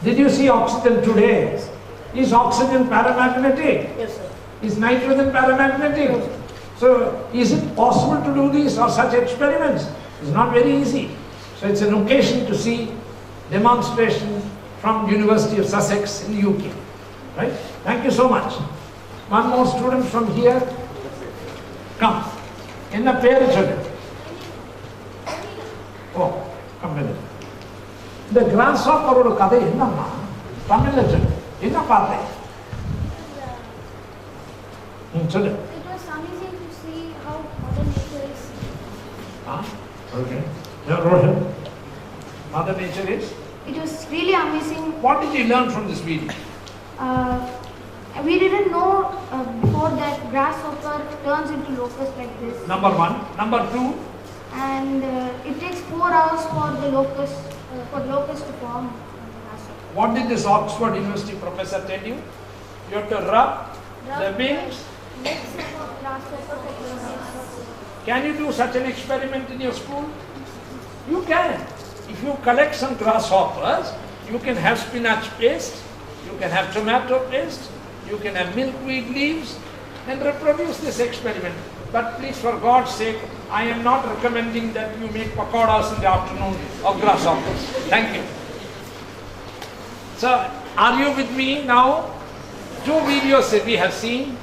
Did you see oxygen today? Is oxygen paramagnetic? Yes, sir. Is nitrogen paramagnetic? So is it possible to do these or such experiments? It's not very easy. So it's an occasion to see demonstration from University of Sussex in the UK. Right? Thank you so much. One more student from here. Come. Enna peru sollu. Oh, come with it. The grasshopper oda kadai enna Tamil la sollu. Enna paathe? Sollu. It was amazing to see how Mother Nature is. Okay. Rohan. Mother Nature is? It was really amazing. What did you learn from this video? We didn't know before that grasshopper turns into locust like this. Number one. Number two. And it takes 4 hours for the locust to form grasshopper. What did this Oxford University professor tell you? You have to rub the wings. Legs of grasshopper for 12 hours. Can you do such an experiment in your school? You can. If you collect some grasshoppers, you can have spinach paste, you can have tomato paste, you can have milkweed leaves and reproduce this experiment. But please, for God's sake, I am not recommending that you make pakoras in the afternoon of grasshoppers. Thank you. So, are you with me now? 2 videos that we have seen.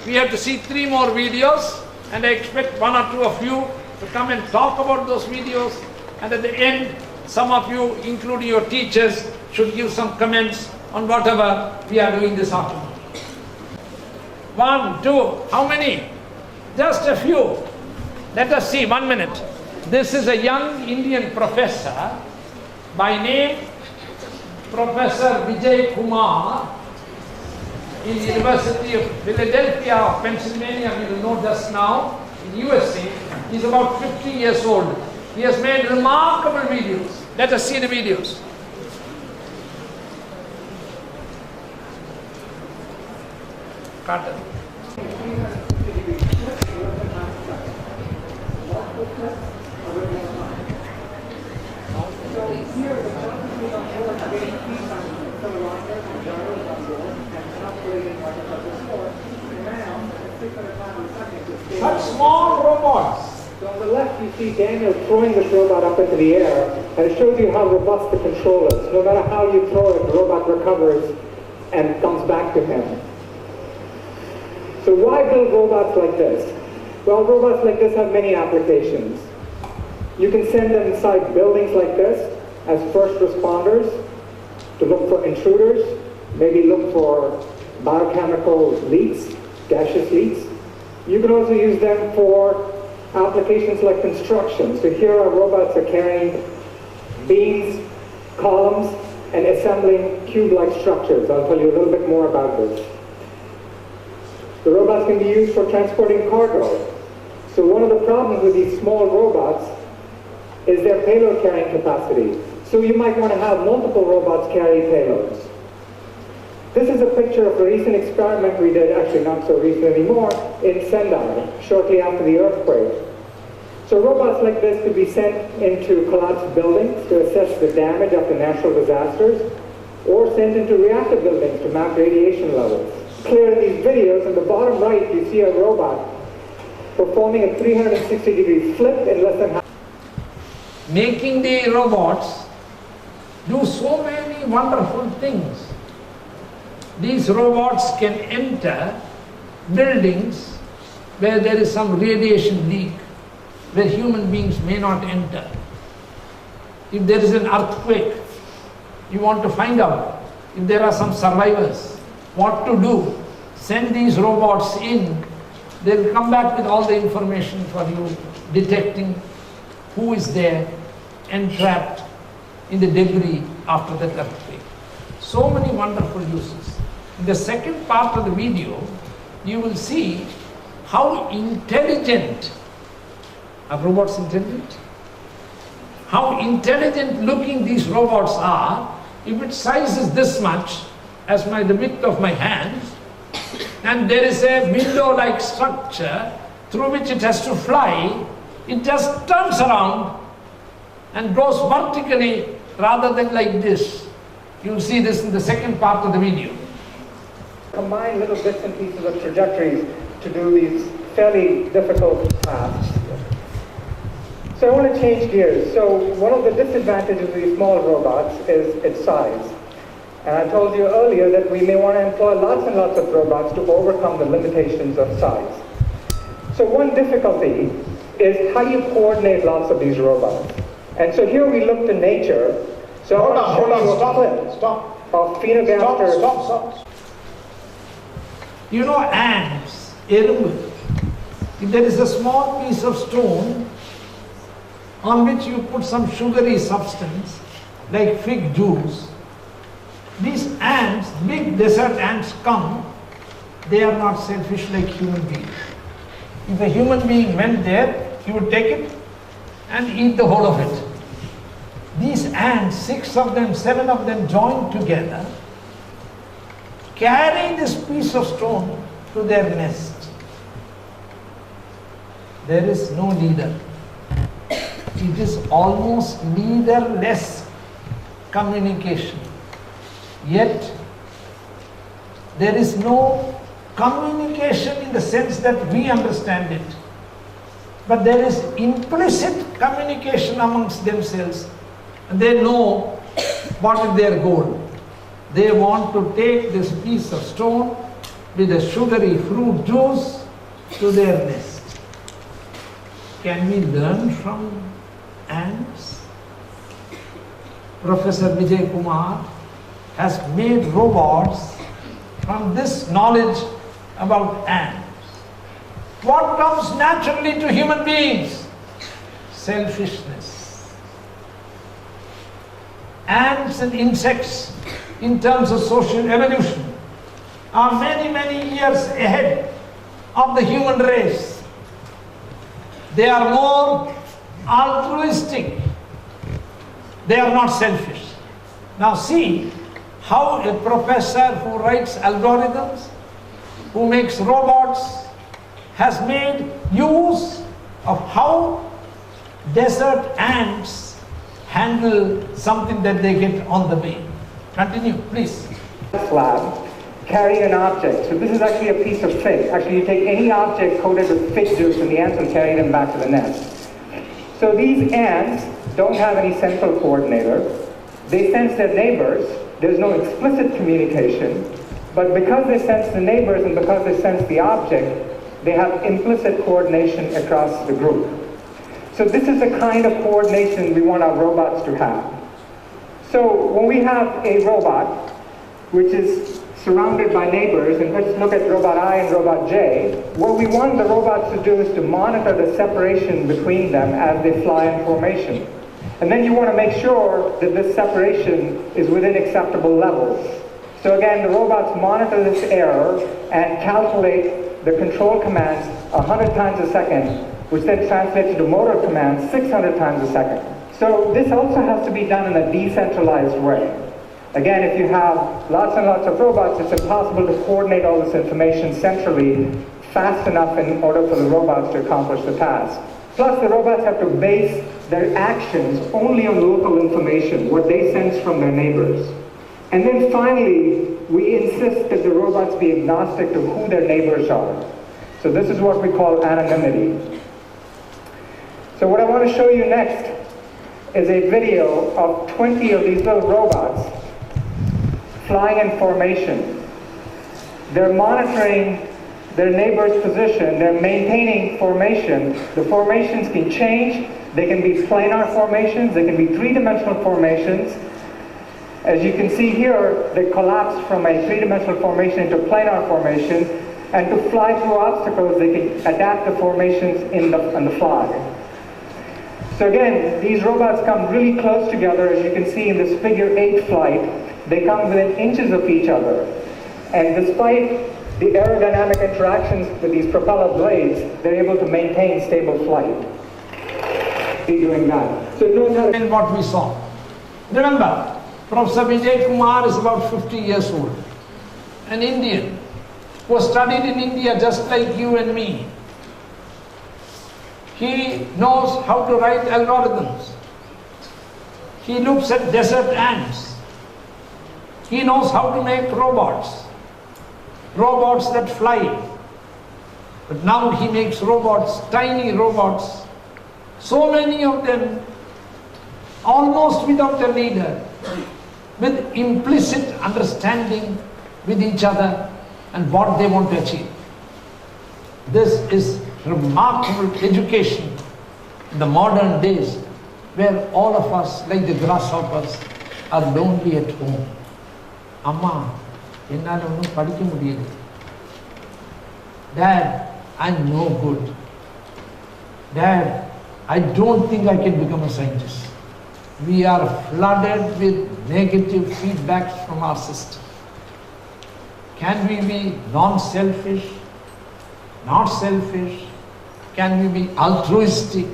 We have to see 3 more videos, and I expect 1 or 2 of you to come and talk about those videos. And at the end, some of you, including your teachers, should give some comments on whatever we are doing this afternoon. 1, 2, how many? Just a few. Let us see, 1 minute. This is a young Indian professor, by name Professor Vijay Kumar, in the University of Philadelphia, Pennsylvania, we will know just now, in USA. He's about 50 years old. He has made remarkable videos. Let us see the videos. Carter. Such small robots. So on the left you see Daniel throwing this robot up into the air, and it shows you how robust the control is. No matter how you throw it, the robot recovers and comes back to him. So why build robots like this? Well, robots like this have many applications. You can send them inside buildings like this as first responders to look for intruders, maybe look for biochemical leaks, gaseous leaks. You can also use them for applications like construction. So here our robots are carrying beams, columns, and assembling cube-like structures. I'll tell you a little bit more about this. The robots can be used for transporting cargo. So one of the problems with these small robots is their payload carrying capacity. So you might want to have multiple robots carry payloads. This is a picture of a recent experiment we did, actually not so recent anymore, in Sendai, shortly after the earthquake. So robots like this could be sent into collapsed buildings to assess the damage after natural disasters, or sent into reactor buildings to map radiation levels. Clear in these videos, in the bottom right, you see a robot performing a 360-degree flip in less than half. Making the robots do so many wonderful things. These robots can enter buildings where there is some radiation leak, where human beings may not enter. If there is an earthquake, you want to find out if there are some survivors, what to do. Send these robots in, they will come back with all the information for you, detecting who is there entrapped in the debris after that earthquake. So many wonderful uses. In the second part of the video, you will see how intelligent, are robots intelligent? How intelligent looking these robots are. If its size is this much, as the width of my hand, and there is a window-like structure through which it has to fly, it just turns around and goes vertically rather than like this. You'll see this in the second part of the video. Combine little bits and pieces of trajectories to do these fairly difficult tasks. So I want to change gears. So one of the disadvantages of these small robots is its size. And I told you earlier that we may want to employ lots and lots of robots to overcome the limitations of size. So one difficulty is how do you coordinate lots of these robots? And so here we look to nature. So Hold on, stop. Of Phenogasters. Stop. You know ants, erumbu. If there is a small piece of stone on which you put some sugary substance like fig juice, these ants, big desert ants come, they are not selfish like human beings. If a human being went there, he would take it and eat the whole of it. These ants, 6 of them, 7 of them joined together, carry this piece of stone to their nest. There is no leader. It is almost leaderless communication. Yet, there is no communication in the sense that we understand it. But there is implicit communication amongst themselves. And they know what is their goal. They want to take this piece of stone with a sugary fruit juice to their nest. Can we learn from ants? Professor Vijay Kumar has made robots from this knowledge about ants. What comes naturally to human beings? Selfishness. Ants and insects, in terms of social evolution, are many, many years ahead of the human race. They are more altruistic. They are not selfish. Now see how a professor who writes algorithms, who makes robots, has made use of how desert ants handle something that they get on the way. Continue, please. Lab, carry an object. So this is actually a piece of fig. Actually, you take any object coated with fig juice and the ants will carry them back to the nest. So these ants don't have any central coordinator. They sense their neighbors. There's no explicit communication. But because they sense the neighbors and because they sense the object, they have implicit coordination across the group. So this is the kind of coordination we want our robots to have. So when we have a robot which is surrounded by neighbors, and let's look at robot I and robot J, what we want the robots to do is to monitor the separation between them as they fly in formation. And then you want to make sure that this separation is within acceptable levels. So again, the robots monitor this error and calculate the control commands 100 times a second, which then translates to motor commands 600 times a second. So this also has to be done in a decentralized way. Again, if you have lots and lots of robots, it's impossible to coordinate all this information centrally fast enough in order for the robots to accomplish the task. Plus, the robots have to base their actions only on local information, what they sense from their neighbors. And then finally, we insist that the robots be agnostic to who their neighbors are. So this is what we call anonymity. So what I want to show you next is a video of 20 of these little robots flying in formation. They're monitoring their neighbor's position, they're maintaining formation. The formations can change, they can be planar formations, they can be three-dimensional formations. As you can see here, they collapse from a three-dimensional formation into planar formation, and to fly through obstacles, they can adapt the formations on the fly. So again, these robots come really close together, as you can see in this figure 8 flight. They come within inches of each other. And despite the aerodynamic interactions with these propeller blades, they're able to maintain stable flight. Be doing that. So no matter in what we saw. Remember, Professor Vijay Kumar is about 50 years old. An Indian who studied in India just like you and me. He knows how to write algorithms. He looks at desert ants. He knows how to make robots that fly. But now he makes robots, tiny robots, so many of them, almost without a leader, with implicit understanding with each other and what they want to achieve. This is remarkable education in the modern days, where all of us, like the grasshoppers, are lonely at home. Amma, ennala onnum padikka mudiyala. Dad, I'm no good. Dad, I don't think I can become a scientist. We are flooded with negative feedbacks from our system. Can we be non-selfish, not selfish? Can we be altruistic?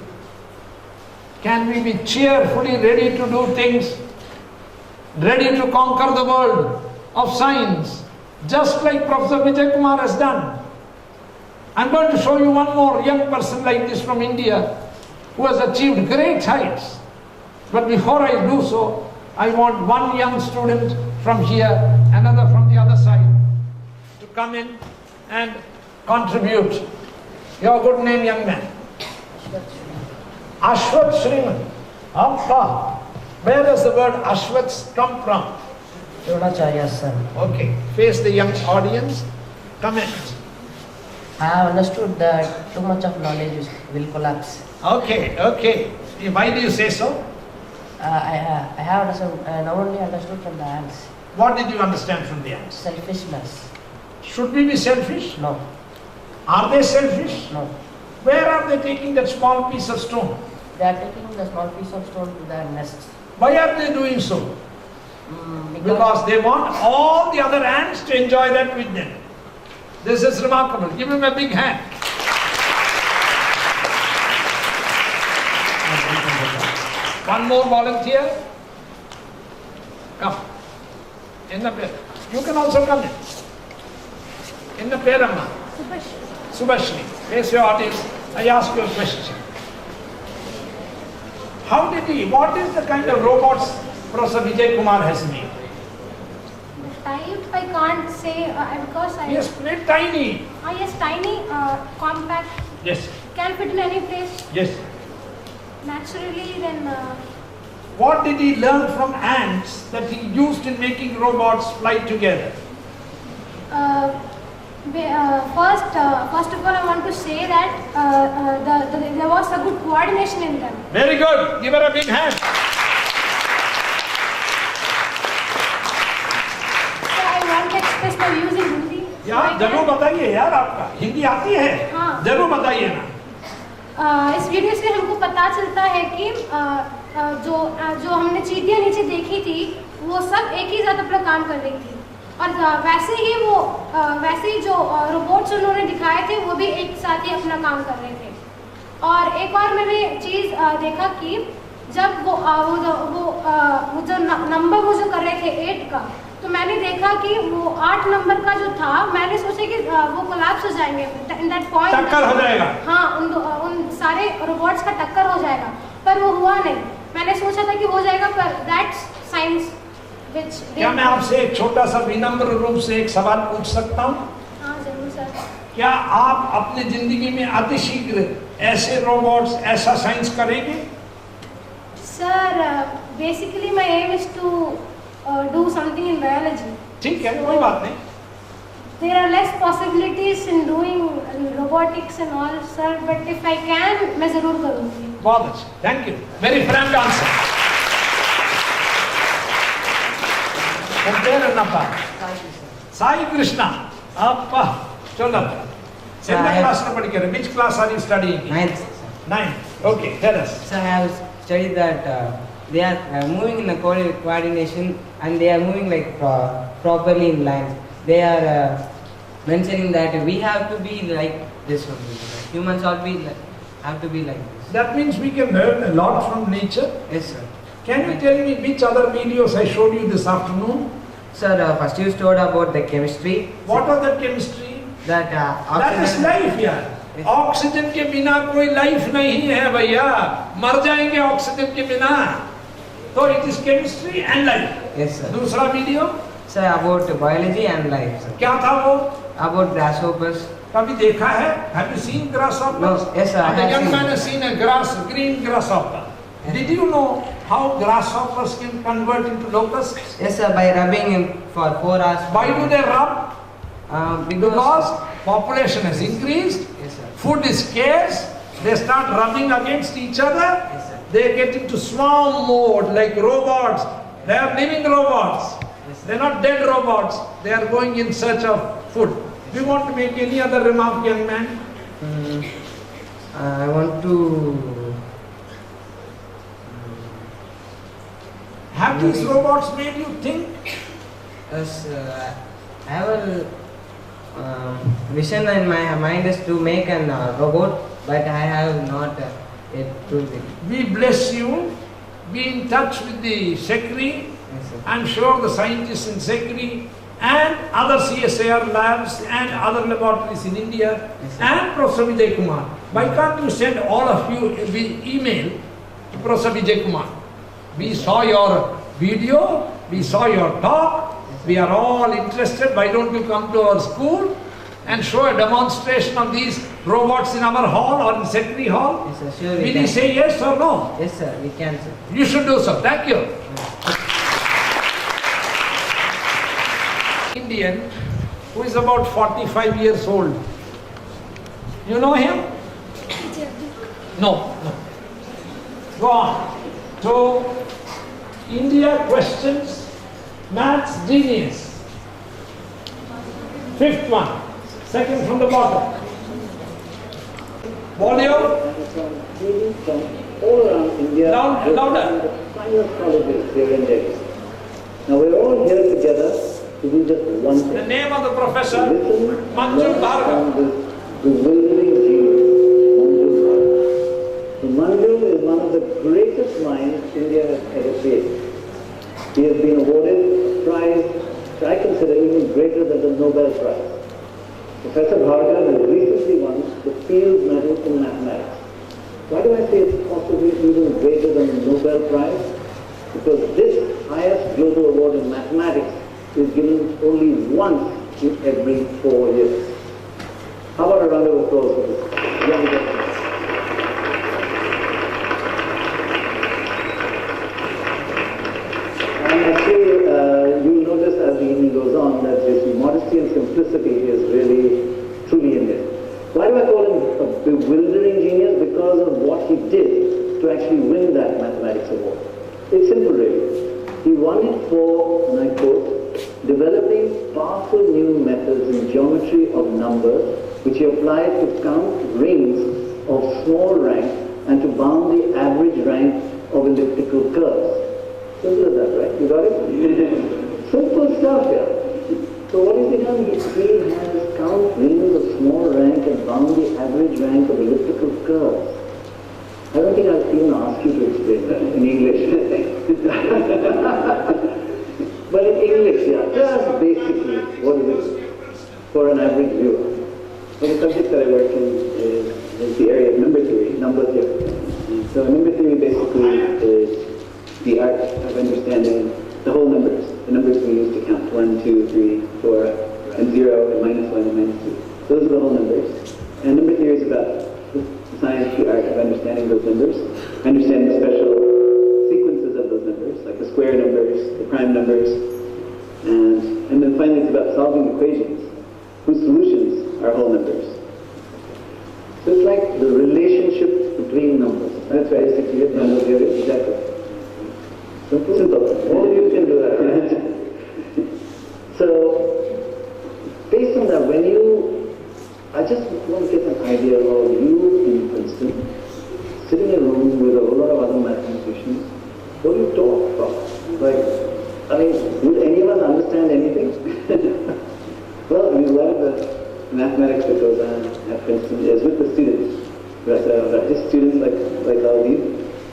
Can we be cheerfully ready to do things, ready to conquer the world of science, just like Professor Vijay Kumar has done? I'm going to show you one more young person like this from India who has achieved great heights. But before I do so, I want one young student from here, another from the other side, to come in and contribute. Your good name, young man? Ashwat Shriman. Appa. Where does the word Ashwat come from? Yodacharya, sir. Okay. Face the young audience. Comment. I have understood that too much of knowledge will collapse. Okay, okay. Why do you say so? I have not only understood from the ants. What did you understand from the ants? Selfishness. Should we be selfish? No. Are they selfish? No. Where are they taking that small piece of stone? They are taking the small piece of stone to their nests. Why are they doing so? Because they want all the other ants to enjoy that with them. This is remarkable. Give him a big hand. One more volunteer. Come. You can also come in. In the Peramma. Subhashni. Face your audience. I ask you a question. What is the kind of robots Professor Vijay Kumar has made? Type I can't say because I... Yes, made tiny. Yes, tiny, compact, Yes. can fit in any place. Yes. Naturally, then... What did he learn from ants that he used in making robots fly together? First of all, I want to say that there was a good coordination in them. Very good. Give her a big hand. So I want to express my views in Hindi. यार जरूर बताइए यार आपका हिंदी आती है हाँ. जरूर बताइए ना इस वीडियो से हमको पता चलता है कि जो हमने चींटियां नीचे देखी थी वो सब एक ही साथ अपना काम कर रही थी और वैसे ही जो रोबोट्स उन्होंने दिखाए थे वो भी एक साथ ही अपना काम कर रहे थे और एक बार मैंने चीज़ देखा कि जब वो जो नंबर वो जो कर रहे थे 8 का तो मैंने देखा कि वो 8 नंबर का जो था मैंने सोचा कि वो कोलैप्स हो जाएंगे इन दैट पॉइंट टक्कर हो जाएगा हाँ उन सारे रोबोट्स का टक्कर हो जाएगा पर वो हुआ नहीं मैंने सोचा था कि हो जाएगा पर दैट्स साइंस व्हिच क्या मैं आपसे एक छोटा सा विनम्र रूप से एक सवाल पूछ सकता हूँ हाँ जरूर सर क्या आप अपनी जिंदगी में अतिशीघ्र ऐसे रोबोट्स ऐसा साइंस करेंगे sir basically my aim is to do something in biology. ठीक है कोई बात नहीं There are less possibilities in doing robotics and all, sir. But if I can, मैं जरूर करूँगी. बहुत अच्छा. Thank you. Very frank answer. Napa. Sai Krishna. Appa. चलो. Second class में पढ़ के Which class are you studying? Ninth. Okay. Tell us. So I have studied that they are moving in a coordination and they are moving like properly in lines. They are mentioning that we have to be like this one. Humans have to be like this. That means we can learn a lot from nature. Yes, sir. Can you tell me which other videos I showed you this afternoon? Sir, first you told about the chemistry. What was the chemistry? That That is life, यार. Oxygen के बिना कोई life नहीं है भैया मर जाएंगे oxygen के बिना तो it is chemistry and life Yes, sir. दूसरा video Sir, about biology and life, sir. क्या था वो? About grasshoppers. कभी देखा है? Have you seen grasshoppers? No, yes sir, I The have young seen. man has seen a green grasshopper. Yes. Did you know how grasshoppers can convert into locusts? Yes sir, by rubbing him for 4 hours. Why do they rub? Because population has increased, Yes sir. food is scarce, they start rubbing against each other, Yes sir. they get into swarm mode like robots. They are living robots. Yes, sir. They are not dead robots. They are going in search of food. Do you want to make any other remark, young man? I want to. Have these robots made you think? Yes, I have a vision in my mind is to make an robot, but I have not yet proved it. We bless you. Be in touch with the Secretary. Yes, sir. I'm sure the scientists in Secretary and other CSIR labs and other laboratories in India Yes, sir. and Prof Vijay Kumar. Why can't you send all of you email to Prof Vijay Kumar? We saw your video, we saw your talk, we are all interested. Why don't you come to our school and show a demonstration of these robots in our hall or in Secretary Hall? Yes, sir. Sure, we Will can. you say yes or no? Yes, sir. We can, sir. You should do so. Thank you. Indian who is about 45 years old. You know him? No. Go on. So, India questions maths genius. Fifth one. Second from the bottom. Volume. From all around India, Louder. the finest colleges here in Delhi. Now we're all here together to do just one The thing. name of the professor, Listen, Manjul learn Bhargava. from this bewildering genius, Manjul Bhargava. So Manjul is one of the greatest minds India has ever faced. He has been awarded a prize which I consider even greater than the Nobel Prize. Professor Bhargava has recently won the Fields Medal in Mathematics. Why do I say it's possibly even greater than the Nobel Prize? Because this highest global award in mathematics is given only once in every 4 years. How about a round of applause for this young gentleman? And actually, you'll notice as the evening goes on that this modesty and simplicity is really, truly Indian. Why do I call him a bewildering genius? Because of what he did to actually win that mathematics award. It's simple really. He won it for, and I quote, developing powerful new methods in geometry of numbers which he applied to count rings of small rank and to bound the average rank of elliptical curves. Simple as that, right? You got it? Simple stuff here. So what is he done? He has count rings of small rank and bound the average rank of elliptical curves. I don't think I'll even ask you to explain that in English. But in English, yeah, just basically what it is for an average viewer. Well, the subject that I work in is the area of number theory, number theory. So number theory basically is the art of understanding the whole numbers, the numbers we use to count 1, 2, 3, 4, and 0, and -1 and -2. Those are the whole numbers. And number theory is about the science, the art of understanding those numbers, understanding the special sequences of those numbers, like the square numbers, the prime numbers, and then finally it's about solving equations whose solutions are whole numbers. So it's like the relationship between numbers. That's right, it's actually number theory, exactly. Simple. All you can do that, right? So, based on that, I just want to get an idea of you in Princeton, sitting in a room with a whole lot of other mathematicians. What do you talk about? Would any of us understand anything? Well, a lot of the mathematics that goes on at Princeton is with the students. Just students like all these.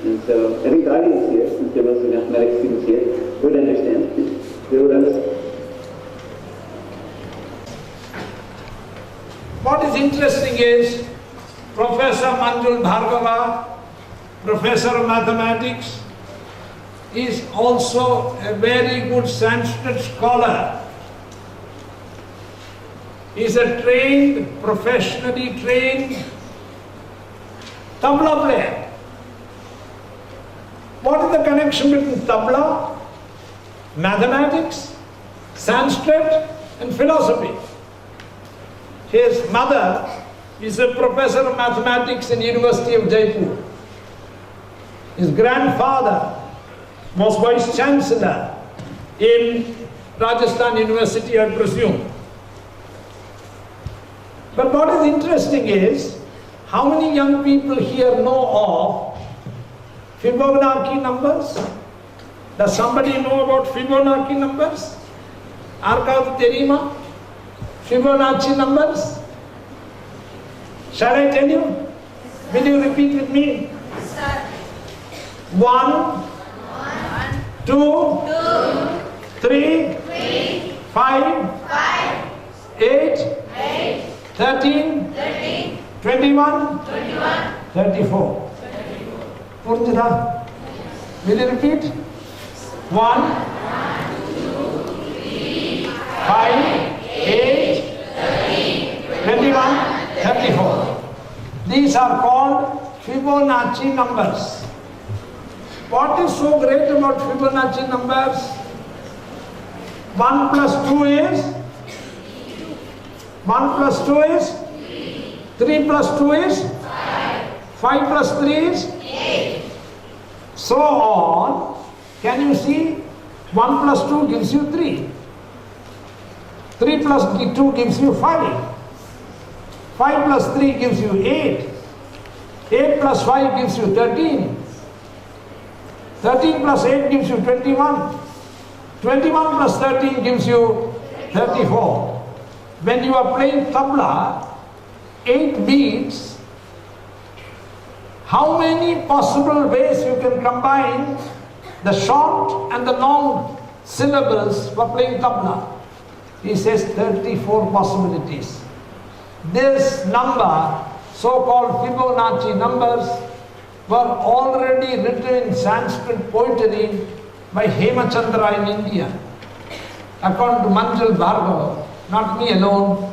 And so I think the audience here, since there are mostly mathematics students here, would understand. They would understand. What is interesting is Professor Manjul Bhargava, Professor of Mathematics, is also a very good Sanskrit scholar. He is a professionally trained tabla player. What is the connection between tabla, mathematics, Sanskrit and philosophy? His mother is a professor of mathematics in University of Jaipur. His grandfather was vice chancellor in Rajasthan University, I presume. But what is interesting is, how many young people here know of Fibonacci numbers? Does somebody know about Fibonacci numbers? Arkav Terima? Fibonacci numbers? Shall I tell you? Will you repeat with me? 1, 2, 3, 5, 8, 13, 21, 34. Purnjada. Will you repeat? 1, 5, 8, 21, 34. These are called Fibonacci numbers. What is so great about Fibonacci numbers? 1 plus 2 is? 1 plus 2 is? 3 plus 2 is? 5 plus 3 is? 8. So on. Can you see? 1 plus 2 gives you 3. 3 plus 2 gives you 5. 5 plus 3 gives you 8. 8 plus 5 gives you 13. 13 plus 8 gives you 21. 21 plus 13 gives you 34. When you are playing tabla, 8 beats, how many possible ways you can combine the short and the long syllables for playing tabla? He says 34 possibilities. This number, so-called Fibonacci numbers, were already written in Sanskrit poetry by Hemachandra in India. According to Manjul Bhargava, not me alone,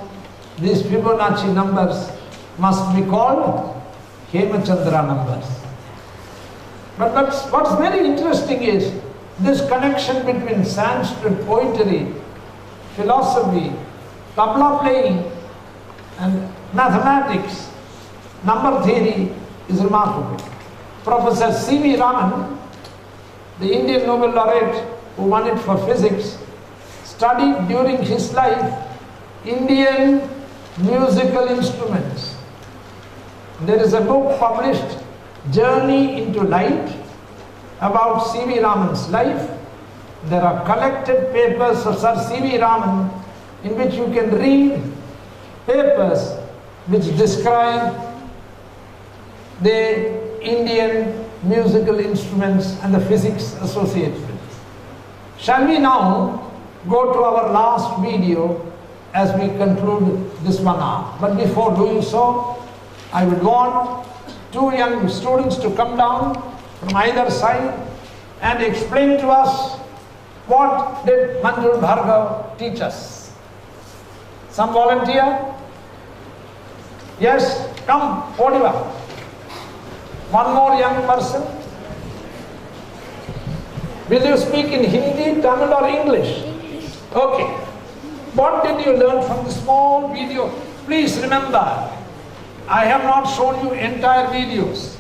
these Fibonacci numbers must be called Hemachandra numbers. But what's very interesting is this connection between Sanskrit poetry, philosophy, tabla playing and mathematics, number theory is remarkable. Professor C.V. Raman, the Indian Nobel laureate who won it for physics, studied during his life Indian musical instruments. There is a book published, Journey into Light, about C.V. Raman's life. There are collected papers of Sir C.V. Raman in which you can read papers which describe the Indian musical instruments and the physics associated with it. Shall we now go to our last video as we conclude this 1 hour? But before doing so, I would want 2 young students to come down from either side and explain to us what did Manjul Bhargava teach us. Some volunteer? Yes, come, Podiva. One more young person. Will you speak in Hindi, Tamil or English? Okay. What did you learn from the small video? Please remember, I have not shown you entire videos.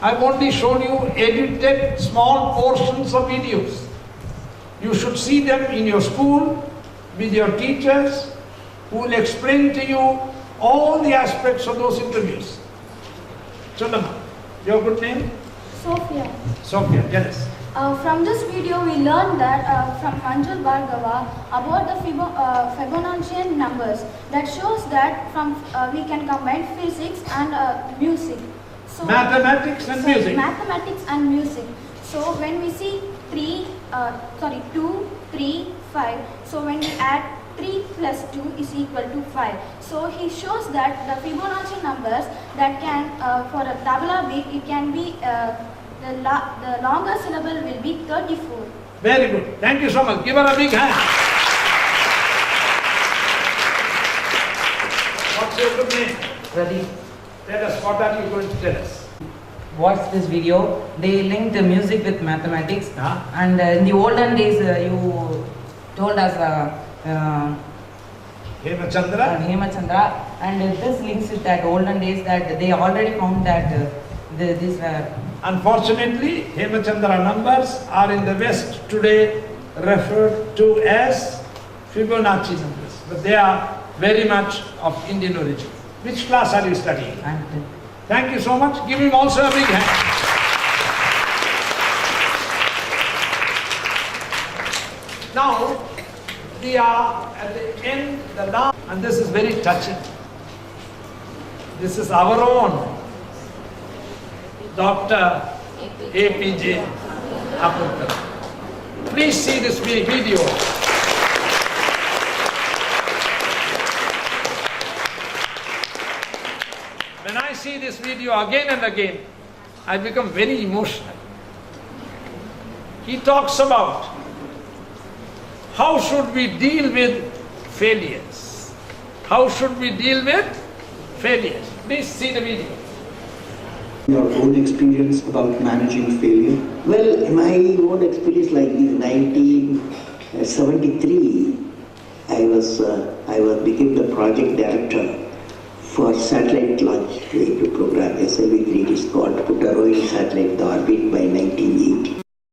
I have only shown you edited small portions of videos. You should see them in your school with your teachers who will explain to you all the aspects of those interviews. Chundama, your good name? Sophia. Sophia, tell us. From this video we learned that from Manjul Bhargava about the Fibonacci numbers that shows that from we can combine physics and music. So Mathematics and music. Mathematics and music. So when we see 2, 3, 5. So when we add 3 plus 2 is equal to 5. So he shows that the Fibonacci numbers that can for a tabla beat it can be the longer syllable will be 34. Very good. Thank you so much. Give her a big hand. What's your good name? Pradeep. Tell us, what are you going to tell us? Watch this video. They linked the music with mathematics. Huh? And in the olden days, you told us Hemachandra, and this links with that olden days that they already found that these were. Unfortunately, Hemachandra numbers are in the West today referred to as Fibonacci numbers, but they are very much of Indian origin. Which class are you studying? Thank you so much. Give him also a big hand. Now, we are at the end, the last, and this is very touching. This is our own Dr. APJ Abdul Kalam. Please see this video. When I see this video again and again, I become very emotional. He talks about how should we deal with failures. How should we deal with failures? Please see the video. Your own experience about managing failure? Well, my own experience like this, 1973, I became the project director for satellite launch vehicle program, SLV-3. It is called, put a rowing satellite in the orbit by 1980.